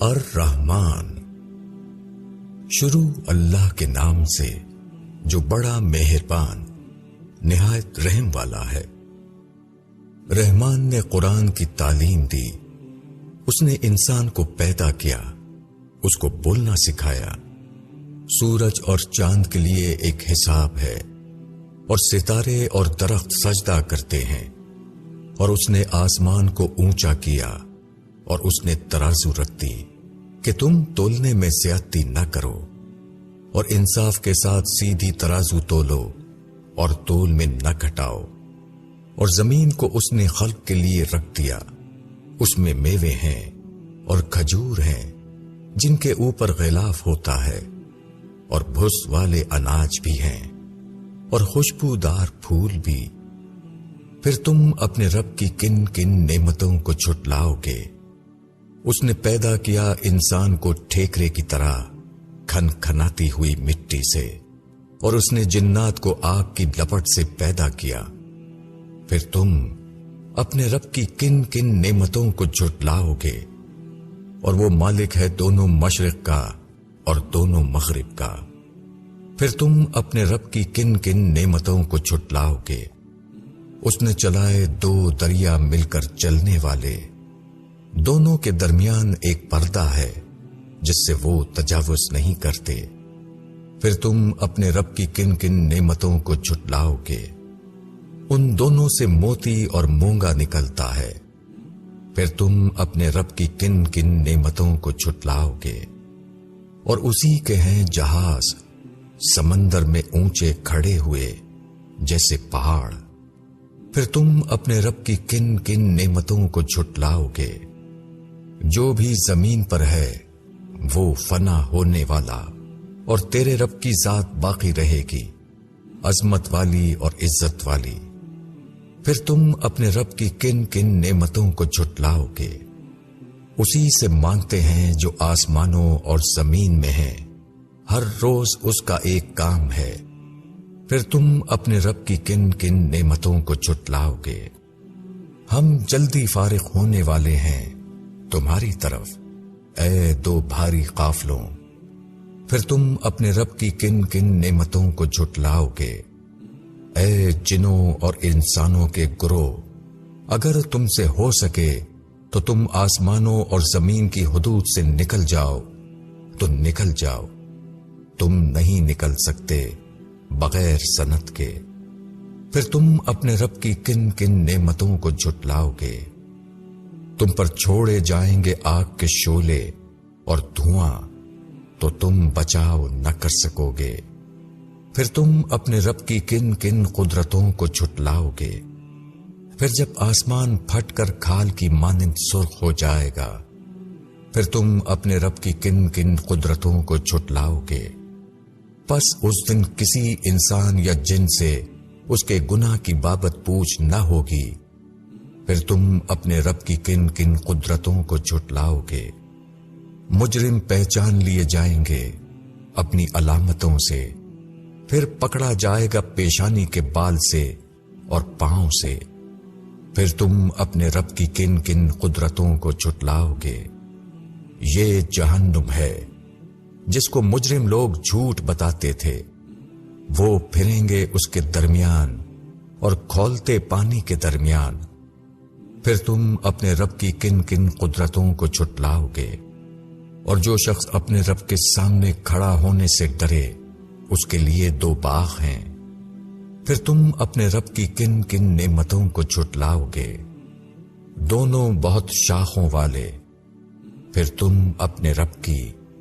الرحمن، شروع اللہ کے نام سے جو بڑا مہربان نہایت رحم والا ہے۔ رحمان نے قرآن کی تعلیم دی، اس نے انسان کو پیدا کیا، اس کو بولنا سکھایا۔ سورج اور چاند کے لیے ایک حساب ہے، اور ستارے اور درخت سجدہ کرتے ہیں۔ اور اس نے آسمان کو اونچا کیا، اور اس نے ترازو رکھ دی کہ تم تولنے میں زیادتی نہ کرو، اور انصاف کے ساتھ سیدھی ترازو تولو اور تول میں نہ گھٹاؤ۔ اور زمین کو اس نے خلق کے لیے رکھ دیا، اس میں میوے ہیں اور کھجور ہیں جن کے اوپر غلاف ہوتا ہے، اور بھس والے اناج بھی ہیں اور خوشبودار پھول بھی۔ پھر تم اپنے رب کی کن کن نعمتوں کو جھٹلاؤ گے؟ اس نے پیدا کیا انسان کو ٹھیکرے کی طرح کھن کھناتی ہوئی مٹی سے، اور اس نے جنات کو آگ کی لپٹ سے پیدا کیا۔ پھر تم اپنے رب کی کن کن نعمتوں کو جھٹلاؤ گے؟ اور وہ مالک ہے دونوں مشرق کا اور دونوں مغرب کا۔ پھر تم اپنے رب کی کن کن نعمتوں کو جھٹلاؤ گے؟ اس نے چلائے دو دریا مل کر چلنے والے، دونوں کے درمیان ایک پردہ ہے جس سے وہ تجاوز نہیں کرتے۔ پھر تم اپنے رب کی کن کن نعمتوں کو جھٹلاؤ گے؟ ان دونوں سے موتی اور مونگا نکلتا ہے۔ پھر تم اپنے رب کی کن کن نعمتوں کو جھٹلاؤ گے؟ اور اسی کے ہیں جہاز سمندر میں اونچے کھڑے ہوئے جیسے پہاڑ۔ پھر تم اپنے رب کی کن کن نعمتوں کو جھٹلاؤ گے؟ جو بھی زمین پر ہے وہ فنا ہونے والا، اور تیرے رب کی ذات باقی رہے گی، عظمت والی اور عزت والی۔ پھر تم اپنے رب کی کن کن نعمتوں کو جھٹلاؤ گے؟ اسی سے مانگتے ہیں جو آسمانوں اور زمین میں ہے، ہر روز اس کا ایک کام ہے۔ پھر تم اپنے رب کی کن کن نعمتوں کو جھٹلاؤ گے؟ ہم جلدی فارغ ہونے والے ہیں تمہاری طرف، اے دو بھاری قافلوں۔ پھر تم اپنے رب کی کن کن نعمتوں کو جھٹلاؤ گے؟ اے جنوں اور انسانوں کے گروہ، اگر تم سے ہو سکے تو تم آسمانوں اور زمین کی حدود سے نکل جاؤ تو نکل جاؤ، تم نہیں نکل سکتے بغیر سنت کے۔ پھر تم اپنے رب کی کن کن نعمتوں کو جھٹلاؤ گے؟ تم پر چھوڑے جائیں گے آگ کے شعلے اور دھواں، تو تم بچاؤ نہ کر سکو گے۔ پھر تم اپنے رب کی کن کن قدرتوں کو جھٹلاؤ گے؟ پھر جب آسمان پھٹ کر کھال کی مانند سرخ ہو جائے گا، پھر تم اپنے رب کی کن کن قدرتوں کو جھٹلاؤ گے؟ پس اس دن کسی انسان یا جن سے اس کے گناہ کی بابت پوچھ نہ ہوگی۔ پھر تم اپنے رب کی کن کن قدرتوں کو جھٹلاؤ گے؟ مجرم پہچان لیے جائیں گے اپنی علامتوں سے، پھر پکڑا جائے گا پیشانی کے بال سے اور پاؤں سے۔ پھر تم اپنے رب کی کن کن قدرتوں کو جھٹلاؤ گے؟ یہ جہنم ہے جس کو مجرم لوگ جھوٹ بتاتے تھے، وہ پھریں گے اس کے درمیان اور کھولتے پانی کے درمیان۔ پھر تم اپنے رب کی کن کن قدرتوں کو جھٹلاؤ گے؟ اور جو شخص اپنے رب کے سامنے کھڑا ہونے سے ڈرے، اس کے لیے دو باغ ہیں۔ پھر تم اپنے رب کی کن کن نعمتوں کو جھٹلاؤ گے؟ دونوں بہت شاخوں والے۔ پھر تم اپنے رب کی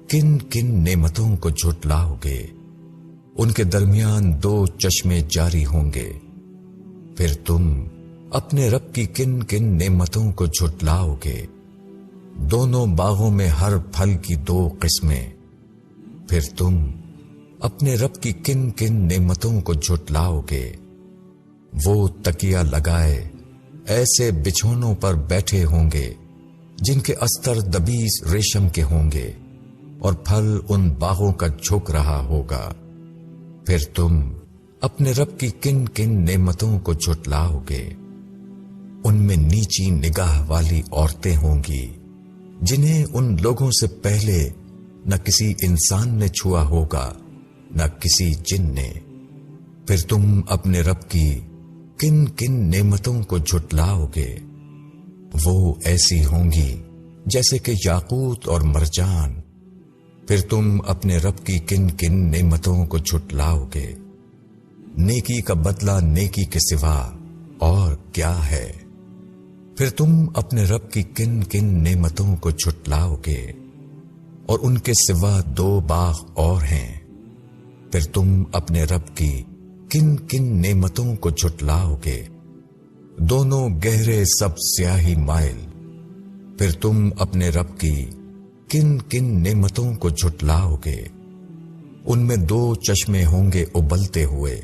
کن کن نعمتوں کو جھٹلاؤ گے؟ ان کے درمیان دو چشمے جاری ہوں گے۔ پھر تم اپنے رب کی کن کن نعمتوں کو جھٹلاؤ گے؟ دونوں باغوں میں ہر پھل کی دو قسمیں۔ پھر تم اپنے رب کی کن کن نعمتوں کو جھٹلاؤ گے؟ وہ تکیہ لگائے ایسے بچھونوں پر بیٹھے ہوں گے جن کے استر دبیس ریشم کے ہوں گے، اور پھل ان باغوں کا جھک رہا ہوگا۔ پھر تم اپنے رب کی کن کن نعمتوں کو جھٹلاؤ گے؟ ان میں نیچی نگاہ والی عورتیں ہوں گی، جنہیں ان لوگوں سے پہلے نہ کسی انسان نے چھوا ہوگا نہ کسی جن نے۔ پھر تم اپنے رب کی کن کن نعمتوں کو جھٹلاؤ گے؟ وہ ایسی ہوں گی جیسے کہ یاقوت اور مرجان۔ پھر تم اپنے رب کی کن کن نعمتوں کو جھٹلاؤ گے؟ نیکی کا بدلہ نیکی کے سوا اور کیا ہے؟ پھر تم اپنے رب کی کن کن نعمتوں کو جھٹلاؤ گے؟ اور ان کے سوا 2 باغ اور ہیں۔ پھر تم اپنے رب کی کن کن نعمتوں کو جھٹلاؤ گے؟ دونوں گہرے سب سیاہی مائل۔ پھر تم اپنے رب کی کن کن نعمتوں کو جھٹلاؤ گے؟ ان میں 2 چشمے ہوں گے ابلتے ہوئے۔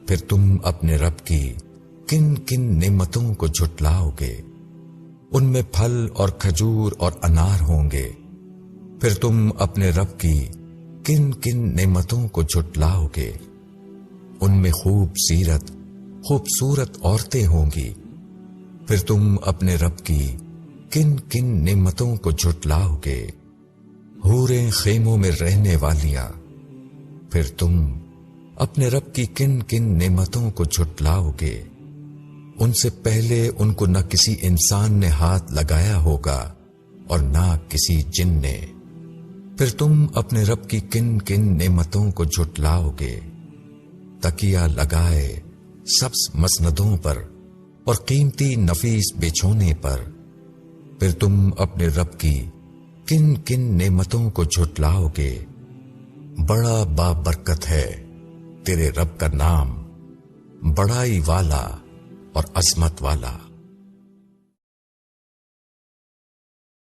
پھر تم اپنے رب کی کن کن نعمتوں کو جھٹلاؤ گے؟ ان میں پھل اور کھجور اور انار ہوں گے۔ پھر تم اپنے رب کی کن کن نعمتوں کو جھٹلاؤ گے؟ ان میں خوبصورت عورتیں ہوں گی۔ پھر تم اپنے رب کی کن کن نعمتوں کو جھٹلاؤ گے؟ حوریں خیموں میں رہنے والیاں۔ پھر تم اپنے رب کی کن کن نعمتوں کو جھٹلاؤ گے؟ ان سے پہلے ان کو نہ کسی انسان نے ہاتھ لگایا ہوگا اور نہ کسی جن نے۔ پھر تم اپنے رب کی کن کن نعمتوں کو جھٹلاؤ گے؟ تکیہ لگائے سبز مسندوں پر اور قیمتی نفیس بچھونے پر۔ پھر تم اپنے رب کی کن کن نعمتوں کو جھٹلاؤ گے؟ بڑا بابرکت ہے تیرے رب کا نام، بڑائی والا اور عظمت والا۔